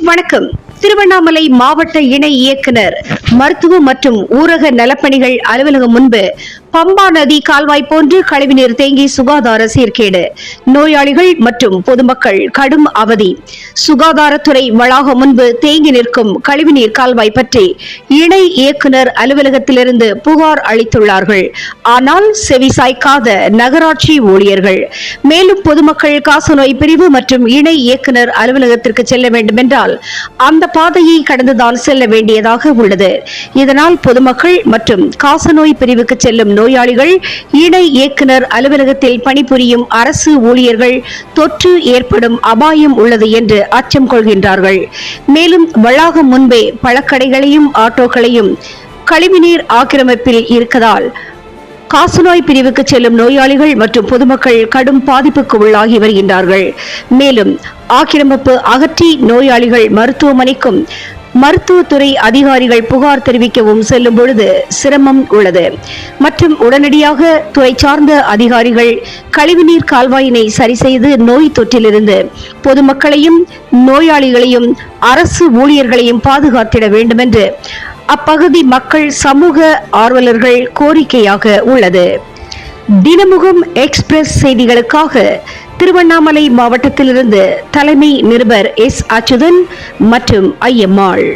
வணக்கம். திருவண்ணாமலை மாவட்ட இணை இயக்குனர் மருத்துவ மற்றும் ஊரக நலப்பணிகள் அலுவலகம் முன்பு பம்பா நதி கால்வாய் போன்று கழிவுநீர் தேங்கி சுகாதார சீர்கேடு, நோயாளிகள் மற்றும் பொதுமக்கள் கடும் அவதி. சுகாதாரத்துறை வளாகம் முன்பு தேங்கி நிற்கும் கழிவுநீர் கால்வாய் பற்றி இணை இயக்குனர் அலுவலகத்திலிருந்து புகார் அளித்துள்ளார்கள். ஆனால் செவிசாய்க்காத நகராட்சி ஊழியர்கள். மேலும் பொதுமக்கள் காசநோய் பிரிவு மற்றும் இணை இயக்குனர் அலுவலகத்திற்கு செல்ல வேண்டும் என்றால் அந்த பாதையை கடந்துதான் செல்ல வேண்டியதாக உள்ளது. இதனால் பொதுமக்கள் மற்றும் காசநோய் பிரிவுக்கு செல்லும் நோயாளிகள், இணை இயக்குனர் அலுவலகத்தில் பணிபுரியும் அரசு ஊழியர்கள் தொற்று ஏற்படும் அபாயம் உள்ளது என்று அச்சம் கொள்கின்றார்கள். மேலும் வளாகம் முன்பே பழக்கடைகளையும் ஆட்டோக்களையும் கழிவுநீர் ஆக்கிரமிப்பில் இருக்கதால் காசநோய் பிரிவுக்கு செல்லும் நோயாளிகள் மற்றும் பொதுமக்கள் கடும் பாதிப்புக்கு உள்ளாகி வருகின்றார்கள். மேலும் ஆக்கிரமிப்பு அகற்றி நோயாளிகள் மருத்துவமனைக்கும் மருத்துவத்துறை அதிகாரிகள் புகார் தெரிவிக்கவும் செல்லும் பொழுது சிரமம் உள்ளது. மற்றும் உடனடியாக துறை சார்ந்த அதிகாரிகள் கழிவுநீர் கால்வாயினை சரி செய்து நோய் தொற்றிலிருந்து பொதுமக்களையும் நோயாளிகளையும் அரசு ஊழியர்களையும் பாதுகாத்திட வேண்டும் என்று அப்பகுதி மக்கள் சமூக ஆர்வலர்கள் கோரிக்கையாக உள்ளது. தினமுகம் எக்ஸ்பிரஸ் செய்திகளுக்காக திருவண்ணாமலை மாவட்டத்திலிருந்து தலைமை நிருபர் எஸ். அச்சுதன் மற்றும் ஐயம்மாள்.